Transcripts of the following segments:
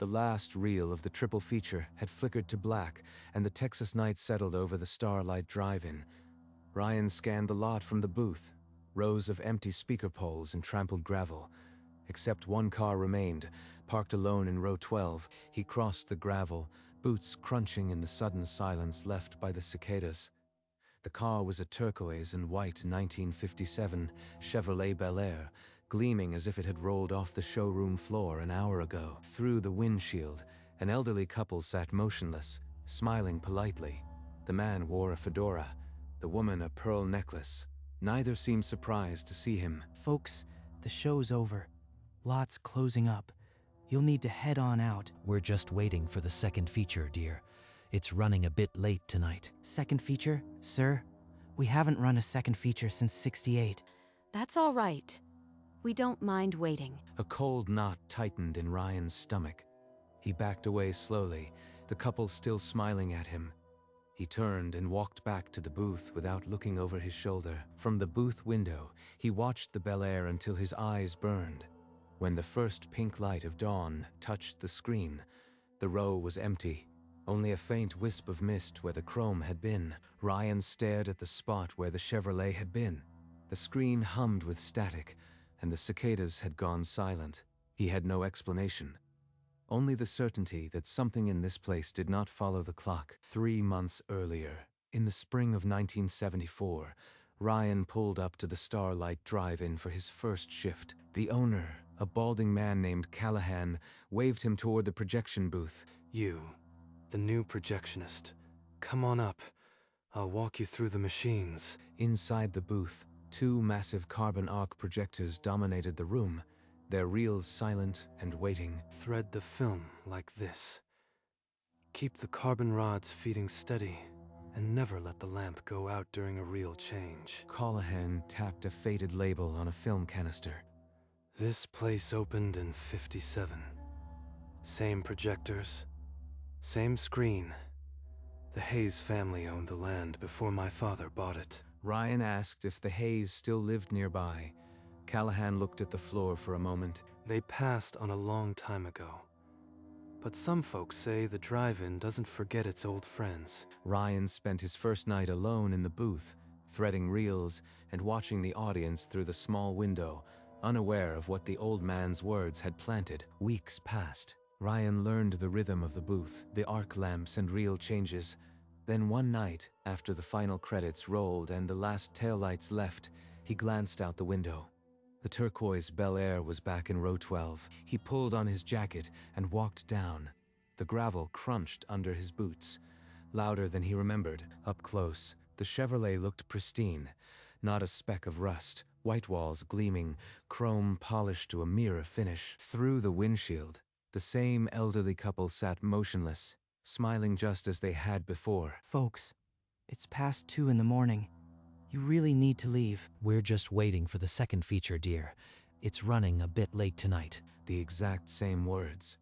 The last reel of the triple feature had flickered to black, and the Texas night settled over the Starlight Drive-In. Ryan scanned the lot from the booth, rows of empty speaker poles and trampled gravel. Except one car remained, parked alone in row 12. He crossed the gravel, boots crunching in the sudden silence left by the cicadas. The car was a turquoise and white 1957 Chevrolet Bel Air, gleaming as if it had rolled off the showroom floor an hour ago. Through the windshield, an elderly couple sat motionless, smiling politely. The man wore a fedora, the woman a pearl necklace. Neither seemed surprised to see him. Folks, the show's over. Lot's closing up. You'll need to head on out. We're just waiting for the second feature, dear. It's running a bit late tonight. Second feature, sir? We haven't run a second feature since '68. That's all right. We don't mind waiting. A cold knot tightened in Ryan's stomach. He backed away slowly, the couple still smiling at him. He turned and walked back to the booth without looking over his shoulder. From the booth window, he watched the Bel Air until his eyes burned. When the first pink light of dawn touched the screen, the row was empty. Only a faint wisp of mist where the chrome had been. Ryan stared at the spot where the Chevrolet had been. The screen hummed with static, and the cicadas had gone silent. He had no explanation. Only the certainty that something in this place did not follow the clock. 3 months earlier, in the spring of 1974, Ryan pulled up to the Starlight Drive-In for his first shift. The owner, a balding man named Callahan, waved him toward the projection booth. "You, the new projectionist. Come on up. I'll walk you through the machines." Inside the booth, 2 massive carbon arc projectors dominated the room, their reels silent and waiting. "Thread the film like this. Keep the carbon rods feeding steady, and never let the lamp go out during a reel change." Callahan tapped a faded label on a film canister. "This place opened in '57. Same projectors, same screen. The Hayes family owned the land before my father bought it." Ryan asked if the Hayes still lived nearby. Callahan looked at the floor for a moment. "They passed on a long time ago. But some folks say the drive-in doesn't forget its old friends." Ryan spent his first night alone in the booth, threading reels and watching the audience through the small window, unaware of what the old man's words had planted. Weeks passed. Ryan learned the rhythm of the booth, the arc lamps and reel changes. Then one night, after the final credits rolled and the last taillights left, he glanced out the window. The turquoise Bel Air was back in row 12. He pulled on his jacket and walked down. The gravel crunched under his boots, louder than he remembered. Up close, the Chevrolet looked pristine, not a speck of rust, white walls gleaming, chrome polished to a mirror finish. Through the windshield, the same elderly couple sat motionless, smiling just as they had before. Folks, it's past 2 in the morning. You really need to leave. We're just waiting for the second feature, dear. It's running a bit late tonight. The exact same words.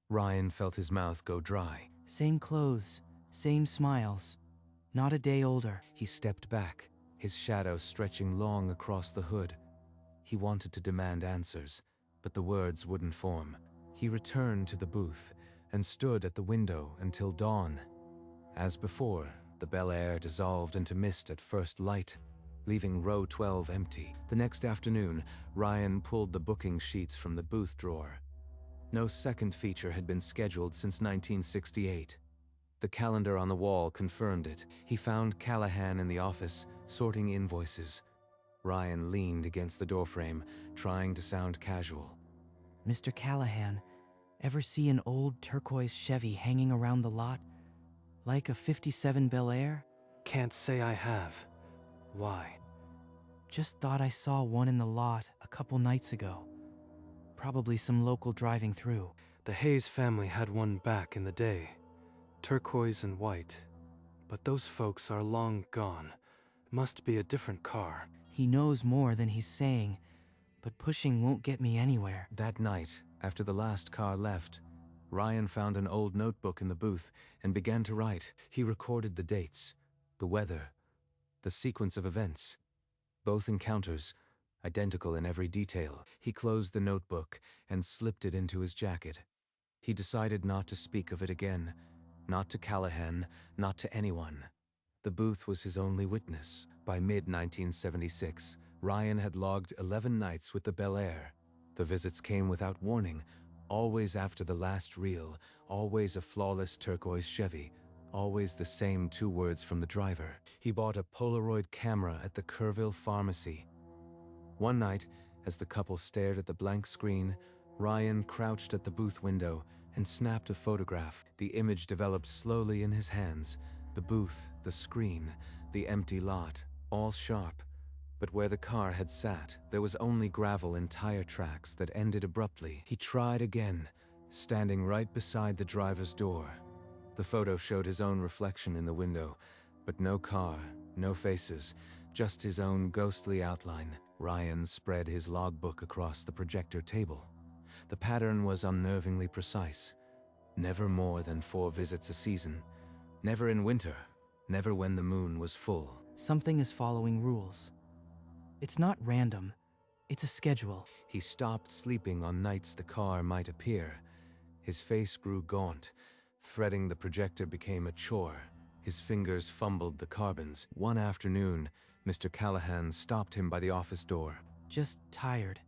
Ryan felt his mouth go dry. Same clothes, same smiles. Not a day older. He stepped back, his shadow stretching long across the hood. He wanted to demand answers, but the words wouldn't form. He returned to the booth and stood at the window until dawn. As before, the Bel Air dissolved into mist at first light, leaving row 12 empty. The next afternoon, Ryan pulled the booking sheets from the booth drawer. No second feature had been scheduled since 1968. The calendar on the wall confirmed it. He found Callahan in the office, sorting invoices. Ryan leaned against the doorframe, trying to sound casual. Mr. Callahan, ever see an old turquoise Chevy hanging around the lot? Like a '57 Bel Air? "Can't say I have. Why?" Just thought I saw one in the lot a couple nights ago. Probably some local driving through. "The Hayes family had one back in the day. Turquoise and white. But those folks are long gone. Must be a different car." He knows more than he's saying, but pushing won't get me anywhere. That night, after the last car left, Ryan found an old notebook in the booth and began to write. He recorded the dates, the weather, the sequence of events. Both encounters, identical in every detail. He closed the notebook and slipped it into his jacket. He decided not to speak of it again, not to Callahan, not to anyone. The booth was his only witness. By mid-1976, Ryan had logged 11 nights with the Bel Air. The visits came without warning, always after the last reel, always a flawless turquoise Chevy, always the same 2 words from the driver. He bought a Polaroid camera at the Kerrville Pharmacy. One night, as the couple stared at the blank screen, Ryan crouched at the booth window and snapped a photograph. The image developed slowly in his hands. The booth, the screen, the empty lot, all sharp. But where the car had sat, there was only gravel and tire tracks that ended abruptly. He tried again, standing right beside the driver's door. The photo showed his own reflection in the window, but no car, no faces, just his own ghostly outline. Ryan spread his logbook across the projector table. The pattern was unnervingly precise. Never more than 4 visits a season. Never in winter. Never when the moon was full. Something is following rules. It's not random. It's a schedule. He stopped sleeping on nights the car might appear. His face grew gaunt. Threading the projector became a chore. His fingers fumbled the carbons. One afternoon, Mr. Callahan stopped him by the office door. Just tired.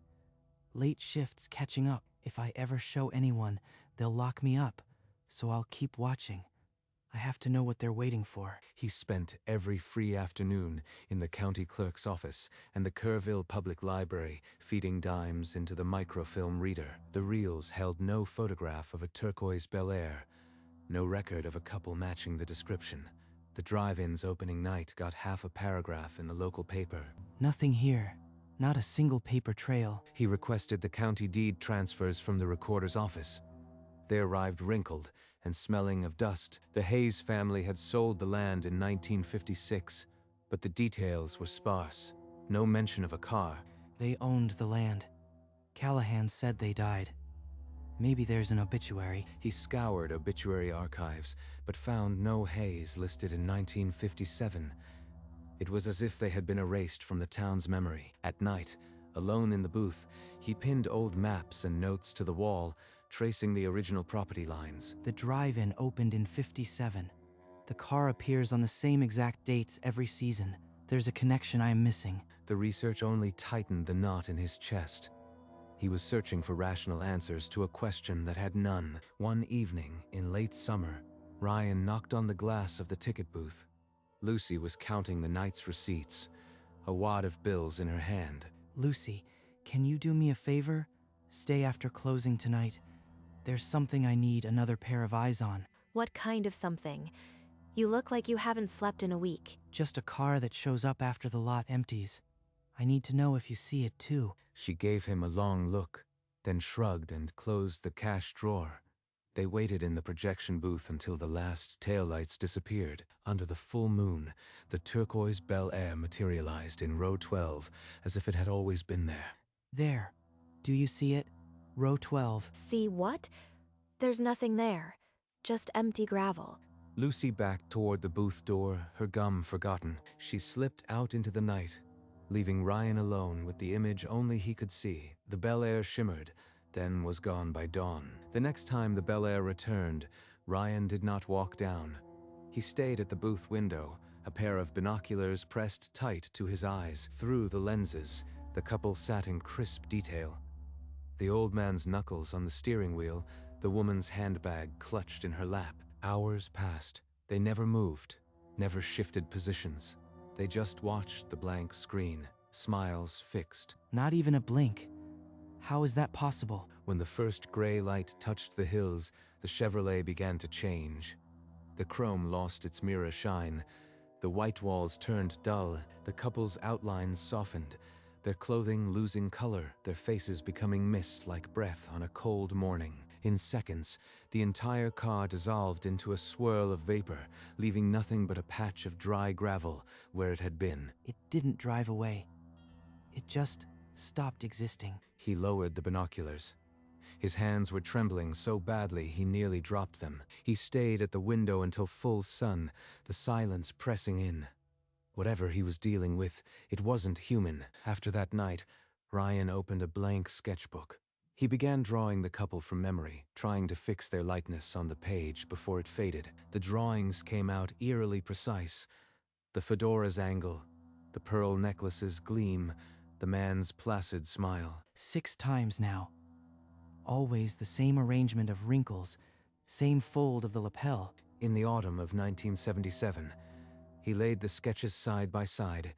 Late shifts catching up. If I ever show anyone, they'll lock me up. So I'll keep watching. I have to know what they're waiting for. He spent every free afternoon in the county clerk's office and the Kerrville Public Library, feeding dimes into the microfilm reader. The reels held no photograph of a turquoise Bel Air, no record of a couple matching the description. The drive-in's opening night got half a paragraph in the local paper. Nothing here. Not a single paper trail. He requested the county deed transfers from the recorder's office. They arrived wrinkled and smelling of dust. The Hayes family had sold the land in 1956, but the details were sparse. No mention of a car. They owned the land. Callahan said they died. Maybe there's an obituary. He scoured obituary archives, but found no Hayes listed in 1957. It was as if they had been erased from the town's memory. At night, alone in the booth, he pinned old maps and notes to the wall, tracing the original property lines. The drive-in opened in '57. The car appears on the same exact dates every season. There's a connection I am missing. The research only tightened the knot in his chest. He was searching for rational answers to a question that had none. One evening, in late summer, Ryan knocked on the glass of the ticket booth. Lucy was counting the night's receipts, a wad of bills in her hand. Lucy, can you do me a favor? Stay after closing tonight. There's something I need another pair of eyes on. What kind of something? You look like you haven't slept in a week. Just a car that shows up after the lot empties. I need to know if you see it too. She gave him a long look, then shrugged and closed the cash drawer. They waited in the projection booth until the last taillights disappeared. Under the full moon, the turquoise Bel Air materialized in row 12, as if it had always been there. There. Do you see it? Row 12. See what? There's nothing there. Just empty gravel. Lucy backed toward the booth door, her gum forgotten. She slipped out into the night, leaving Ryan alone with the image only he could see. The Bel Air shimmered, then was gone by dawn. The next time the Bel Air returned, Ryan did not walk down. He stayed at the booth window, a pair of binoculars pressed tight to his eyes. Through the lenses, the couple sat in crisp detail. The old man's knuckles on the steering wheel, the woman's handbag clutched in her lap. Hours passed. They never moved, never shifted positions. They just watched the blank screen, smiles fixed. Not even a blink. How is that possible? When the first gray light touched the hills, the Chevrolet began to change. The chrome lost its mirror shine. The white walls turned dull. The couple's outlines softened, their clothing losing color, their faces becoming mist like breath on a cold morning. In seconds, the entire car dissolved into a swirl of vapor, leaving nothing but a patch of dry gravel where it had been. It didn't drive away. It just stopped existing. He lowered the binoculars. His hands were trembling so badly he nearly dropped them. He stayed at the window until full sun, the silence pressing in. Whatever he was dealing with, it wasn't human. After that night, Ryan opened a blank sketchbook. He began drawing the couple from memory, trying to fix their likeness on the page before it faded. The drawings came out eerily precise. The fedora's angle, the pearl necklace's gleam, the man's placid smile. 6 times now. Always the same arrangement of wrinkles, same fold of the lapel. In the autumn of 1977, he laid the sketches side by side,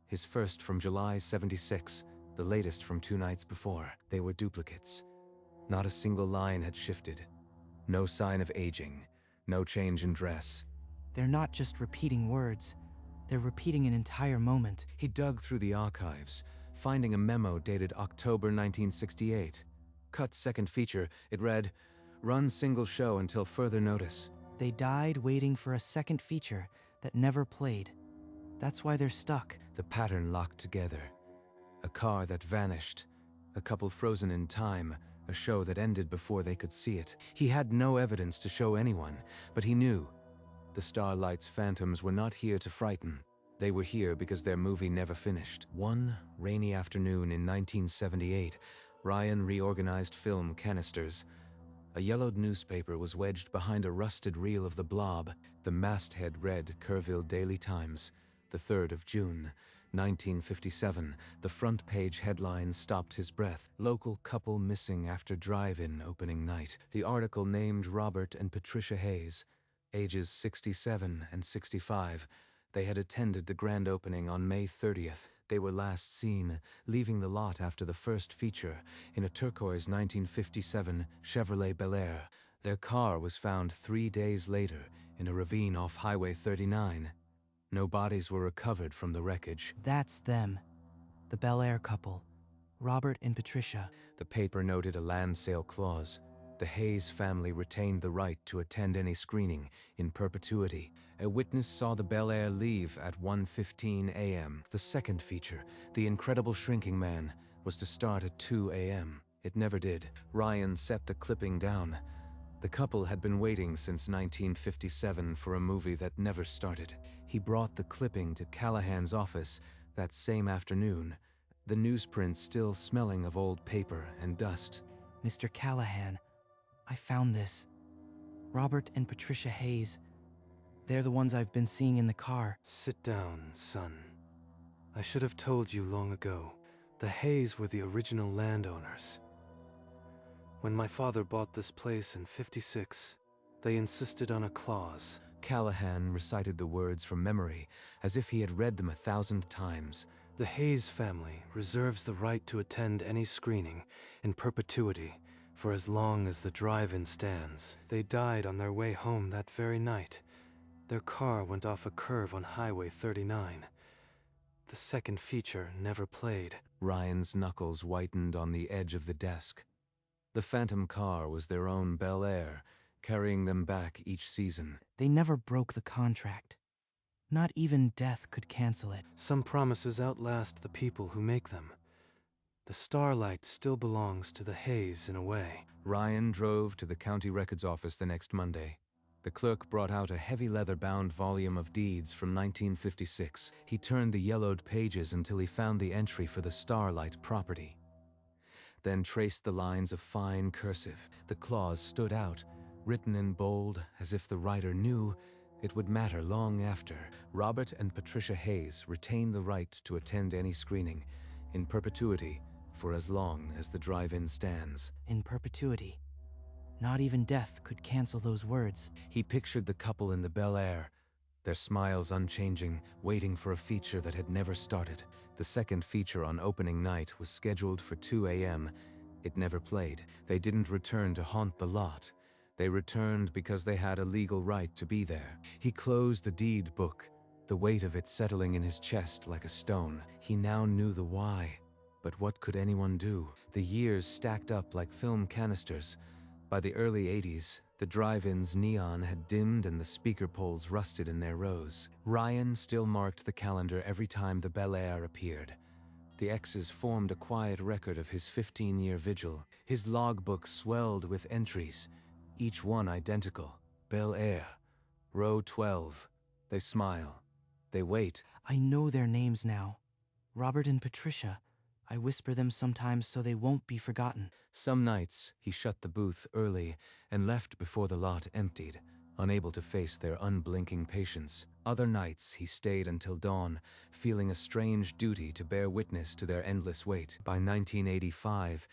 his first from July 76, the latest from 2 nights before. They were duplicates. Not a single line had shifted. No sign of aging, no change in dress. They're not just repeating words, they're repeating an entire moment. He dug through the archives, finding a memo dated October 1968. Cut second feature, it read, "Run single show until further notice." They died waiting for a second feature that never played. That's why they're stuck. The pattern locked together. A car that vanished, a couple frozen in time, a show that ended before they could see it. He had no evidence to show anyone, but he knew. The Starlight's phantoms were not here to frighten. They were here because their movie never finished. One rainy afternoon in 1978, Ryan reorganized film canisters. A yellowed newspaper was wedged behind a rusted reel of The Blob. The masthead read Kerrville Daily Times, the 3rd of June, 1957. The front page headline stopped his breath. Local couple missing after drive-in opening night. The article named Robert and Patricia Hayes, ages 67 and 65. They had attended the grand opening on May 30th. They were last seen leaving the lot after the first feature in a turquoise 1957 Chevrolet Bel Air. Their car was found 3 days later in a ravine off Highway 39. No bodies were recovered from the wreckage. That's them. The Bel Air couple. Robert and Patricia. The paper noted a land sale clause. The Hayes family retained the right to attend any screening in perpetuity. A witness saw the Bel Air leave at 1:15 a.m. The second feature, The Incredible Shrinking Man, was to start at 2 a.m. It never did. Ryan set the clipping down. The couple had been waiting since 1957 for a movie that never started. He brought the clipping to Callahan's office that same afternoon, the newsprint still smelling of old paper and dust. Mr. Callahan, I found this. Robert and Patricia Hayes. They're the ones I've been seeing in the car. Sit down, son. I should have told you long ago. The Hayes were the original landowners. When my father bought this place in '56, they insisted on a clause. Callahan recited the words from memory, as if he had read them 1,000 times. The Hayes family reserves the right to attend any screening in perpetuity for as long as the drive-in stands. They died on their way home that very night. Their car went off a curve on Highway 39. The second feature never played. Ryan's knuckles whitened on the edge of the desk. The phantom car was their own Bel Air, carrying them back each season. They never broke the contract. Not even death could cancel it. Some promises outlast the people who make them. The Starlight still belongs to the Hayes in a way. Ryan drove to the county records office the next Monday. The clerk brought out a heavy leather-bound volume of deeds from 1956. He turned the yellowed pages until he found the entry for the Starlight property. Then traced the lines of fine cursive. The clause stood out, written in bold, as if the writer knew it would matter long after. Robert and Patricia Hayes retain the right to attend any screening, in perpetuity, for as long as the drive-in stands. In perpetuity. Not even death could cancel those words. He pictured the couple in the Bel Air, their smiles unchanging, waiting for a feature that had never started. The second feature on opening night was scheduled for 2 a.m. It never played. They didn't return to haunt the lot. They returned because they had a legal right to be there. He closed the deed book, the weight of it settling in his chest like a stone. He now knew the why, but what could anyone do? The years stacked up like film canisters. By the early 80s, the drive-in's neon had dimmed and the speaker poles rusted in their rows. Ryan still marked the calendar every time the Bel Air appeared. The X's formed a quiet record of his 15-year vigil. His logbook swelled with entries, each one identical. Bel Air, row 12. They smile. They wait. I know their names now. Robert and Patricia. I whisper them sometimes so they won't be forgotten. Some nights, he shut the booth early and left before the lot emptied, unable to face their unblinking patience. Other nights, he stayed until dawn, feeling a strange duty to bear witness to their endless wait. By 1985,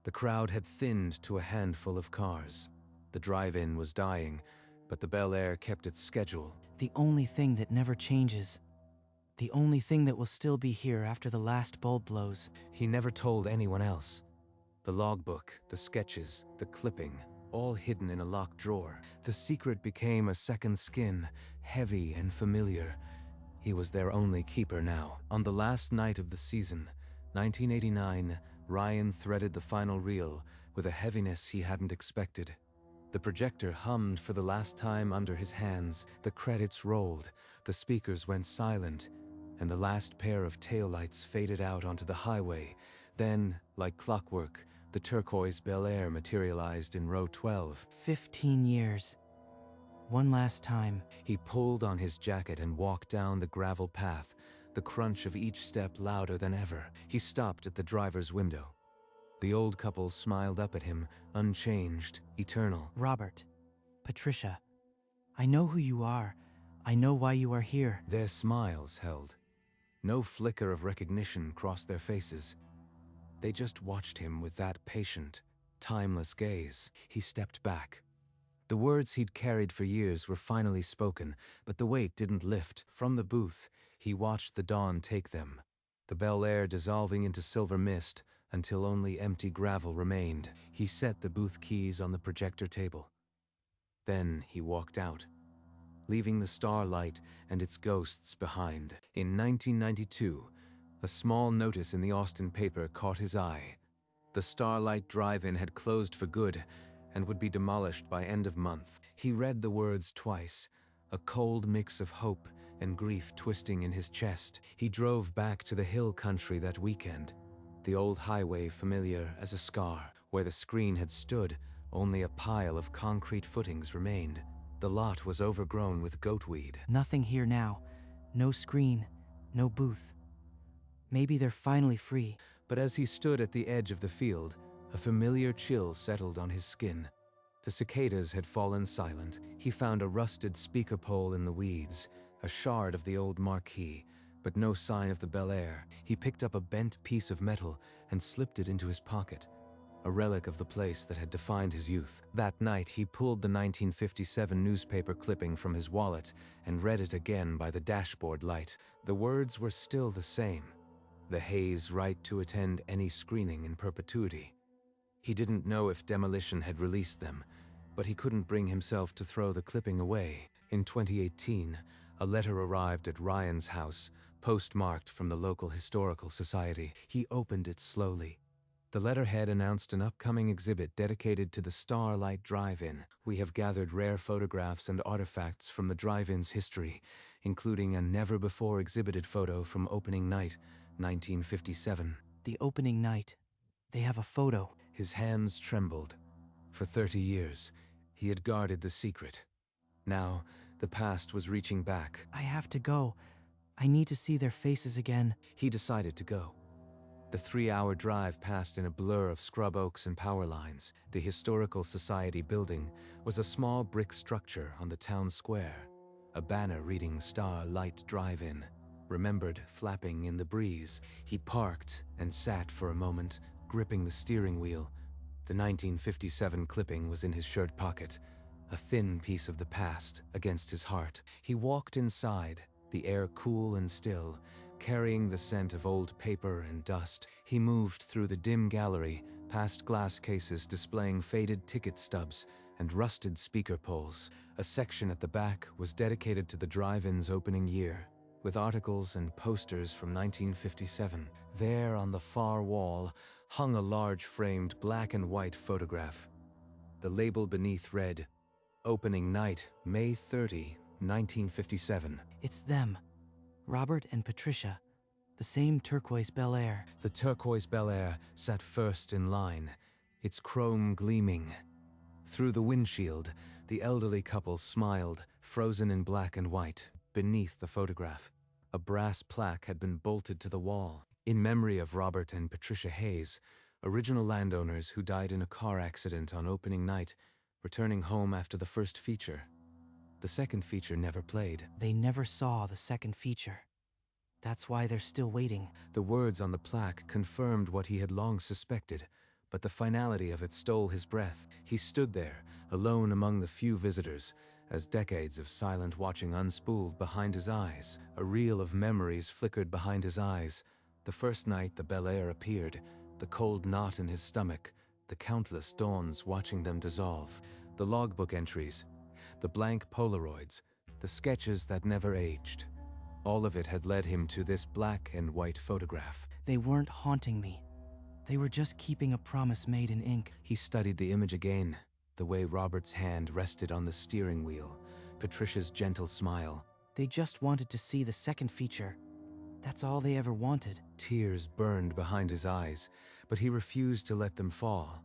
the crowd had thinned to a handful of cars. The drive-in was dying, but the Bel Air kept its schedule. The only thing that never changes. The only thing that will still be here after the last bulb blows. He never told anyone else. The logbook, the sketches, the clipping, all hidden in a locked drawer. The secret became a second skin, heavy and familiar. He was their only keeper now. On the last night of the season, 1989, Ryan threaded the final reel with a heaviness he hadn't expected. The projector hummed for the last time under his hands, the credits rolled, the speakers went silent, and the last pair of taillights faded out onto the highway. Then, like clockwork, the turquoise Bel Air materialized in row 12. 15 years. One last time. He pulled on his jacket and walked down the gravel path, the crunch of each step louder than ever. He stopped at the driver's window. The old couple smiled up at him, unchanged, eternal. Robert, Patricia, I know who you are. I know why you are here. Their smiles held. No flicker of recognition crossed their faces. They just watched him with that patient, timeless gaze. He stepped back. The words he'd carried for years were finally spoken, but the weight didn't lift. From the booth, he watched the dawn take them, the Bel Air dissolving into silver mist until only empty gravel remained. He set the booth keys on the projector table. Then he walked out, leaving the starlight and its ghosts behind. In 1992, a small notice in the Austin paper caught his eye. The Starlight Drive-In had closed for good and would be demolished by end of month. He read the words twice, a cold mix of hope and grief twisting in his chest. He drove back to the hill country that weekend, the old highway familiar as a scar. Where the screen had stood, only a pile of concrete footings remained. The lot was overgrown with goatweed. Nothing here now. No screen, no booth. Maybe they're finally free. But as he stood at the edge of the field, a familiar chill settled on his skin. The cicadas had fallen silent. He found a rusted speaker pole in the weeds, a shard of the old marquee, but no sign of the Bel Air. He picked up a bent piece of metal and slipped it into his pocket, a relic of the place that had defined his youth. That night, he pulled the 1957 newspaper clipping from his wallet and read it again by the dashboard light. The words were still the same. The Hayes' right to attend any screening in perpetuity. He didn't know if demolition had released them, but he couldn't bring himself to throw the clipping away. In 2018, a letter arrived at Ryan's house, postmarked from the local historical society. He opened it slowly. The letterhead announced an upcoming exhibit dedicated to the Starlight Drive-In. We have gathered rare photographs and artifacts from the drive-in's history, including a never-before-exhibited photo from opening night, 1957. The opening night. They have a photo. His hands trembled. For 30 years, he had guarded the secret. Now, the past was reaching back. I have to go. I need to see their faces again. He decided to go. The 3-hour drive passed in a blur of scrub oaks and power lines. The Historical Society building was a small brick structure on the town square. A banner reading Starlight Drive-In, remembered flapping in the breeze. He parked and sat for a moment, gripping the steering wheel. The 1957 clipping was in his shirt pocket, a thin piece of the past against his heart. He walked inside, the air cool and still, carrying the scent of old paper and dust. He moved through the dim gallery, past glass cases displaying faded ticket stubs and rusted speaker poles. A section at the back was dedicated to the drive-in's opening year, with articles and posters from 1957. There on the far wall hung a large framed black and white photograph. The label beneath read, "Opening night, May 30, 1957. It's them. Robert and Patricia. The same turquoise Bel Air. The turquoise Bel Air sat first in line, its chrome gleaming. Through the windshield, the elderly couple smiled, frozen in black and white. Beneath the photograph, a brass plaque had been bolted to the wall. In memory of Robert and Patricia Hayes, original landowners who died in a car accident on opening night, returning home after the first feature. The second feature never played. They never saw the second feature. That's why they're still waiting. The words on the plaque confirmed what he had long suspected, but the finality of it stole his breath. He stood there, alone among the few visitors, as decades of silent watching unspooled behind his eyes. A reel of memories flickered behind his eyes. The first night the Bel Air appeared, the cold knot in his stomach, the countless dawns watching them dissolve, the logbook entries, the blank Polaroids, the sketches that never aged. All of it had led him to this black and white photograph. They weren't haunting me. They were just keeping a promise made in ink. He studied the image again, the way Robert's hand rested on the steering wheel, Patricia's gentle smile. They just wanted to see the second feature. That's all they ever wanted. Tears burned behind his eyes, but he refused to let them fall.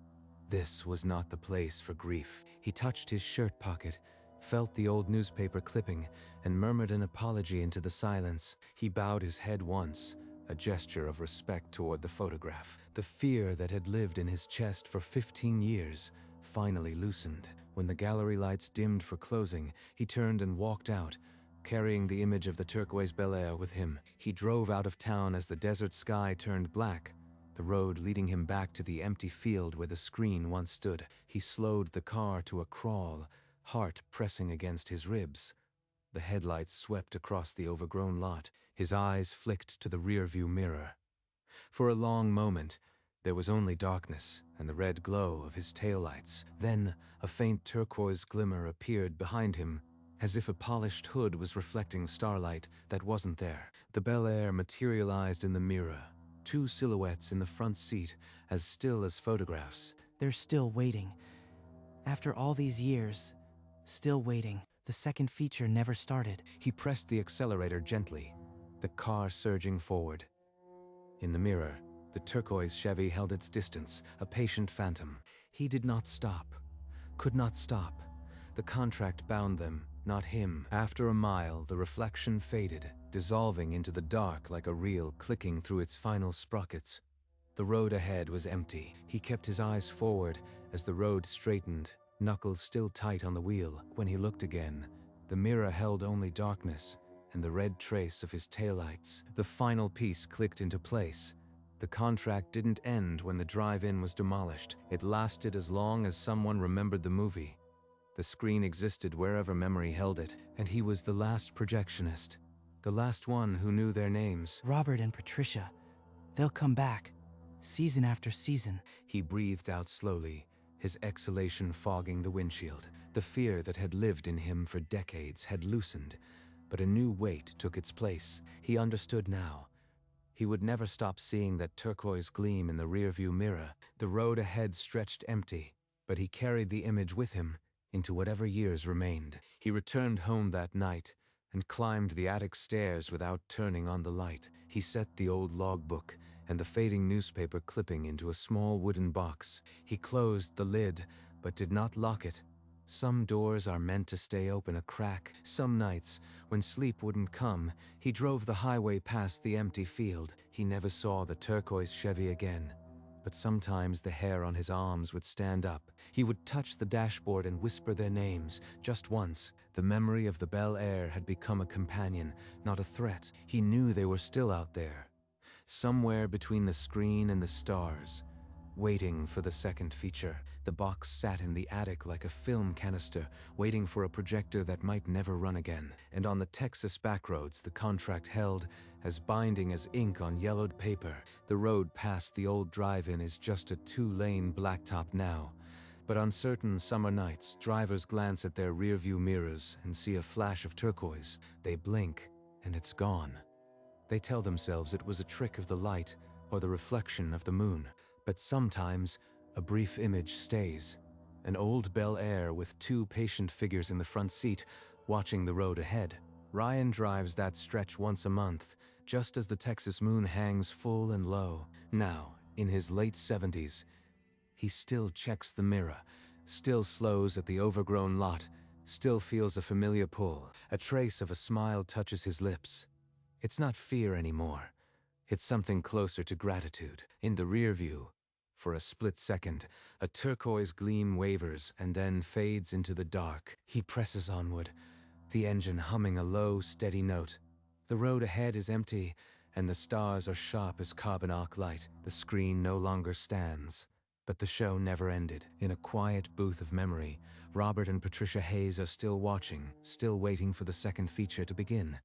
This was not the place for grief. He touched his shirt pocket, felt the old newspaper clipping, and murmured an apology into the silence. He bowed his head once, a gesture of respect toward the photograph. The fear that had lived in his chest for 15 years finally loosened. When the gallery lights dimmed for closing, he turned and walked out, carrying the image of the turquoise Bel Air with him. He drove out of town as the desert sky turned black, the road leading him back to the empty field where the screen once stood. He slowed the car to a crawl, heart pressing against his ribs. The headlights swept across the overgrown lot. His eyes flicked to the rearview mirror. For a long moment, there was only darkness and the red glow of his taillights. Then, a faint turquoise glimmer appeared behind him, as if a polished hood was reflecting starlight that wasn't there. The Bel Air materialized in the mirror, two silhouettes in the front seat, as still as photographs. They're still waiting. After all these years, still waiting. The second feature never started. He pressed the accelerator gently, the car surging forward. In the mirror, the turquoise Chevy held its distance, a patient phantom. He did not stop, could not stop. The contract bound them, not him. After a mile, the reflection faded, dissolving into the dark like a reel clicking through its final sprockets. The road ahead was empty. He kept his eyes forward as the road straightened, knuckles still tight on the wheel. When he looked again, the mirror held only darkness and the red trace of his taillights. The final piece clicked into place. The contract didn't end when the drive-in was demolished. It lasted as long as someone remembered the movie. The screen existed wherever memory held it, and he was the last projectionist, the last one who knew their names. Robert and Patricia. They'll come back, season after season. He breathed out slowly, his exhalation fogging the windshield. The fear that had lived in him for decades had loosened, but a new weight took its place. He understood now. He would never stop seeing that turquoise gleam in the rearview mirror. The road ahead stretched empty, but he carried the image with him into whatever years remained. He returned home that night and climbed the attic stairs without turning on the light. He set the old logbook and the fading newspaper clipping into a small wooden box. He closed the lid, but did not lock it. Some doors are meant to stay open a crack. Some nights, when sleep wouldn't come, he drove the highway past the empty field. He never saw the turquoise Chevy again, but sometimes the hair on his arms would stand up. He would touch the dashboard and whisper their names, just once. The memory of the Bel Air had become a companion, not a threat. He knew they were still out there, somewhere between the screen and the stars, waiting for the second feature. The box sat in the attic like a film canister, waiting for a projector that might never run again. And on the Texas backroads, the contract held, as binding as ink on yellowed paper. The road past the old drive-in is just a two-lane blacktop now. But on certain summer nights, drivers glance at their rearview mirrors and see a flash of turquoise. They blink, and it's gone. They tell themselves it was a trick of the light or the reflection of the moon. But sometimes, a brief image stays. An old Bel Air with two patient figures in the front seat, watching the road ahead. Ryan drives that stretch once a month, just as the Texas moon hangs full and low. Now, in his late 70s, he still checks the mirror, still slows at the overgrown lot, still feels a familiar pull. A trace of a smile touches his lips. It's not fear anymore, It's something closer to gratitude. In the rear view, for a split second, a turquoise gleam wavers and then fades into the dark. He presses onward, the engine humming a low, steady note. The road ahead is empty, and the stars are sharp as carbon arc light. The screen no longer stands. But the show never ended. In a quiet booth of memory, Robert and Patricia Hayes are still watching, still waiting for the second feature to begin.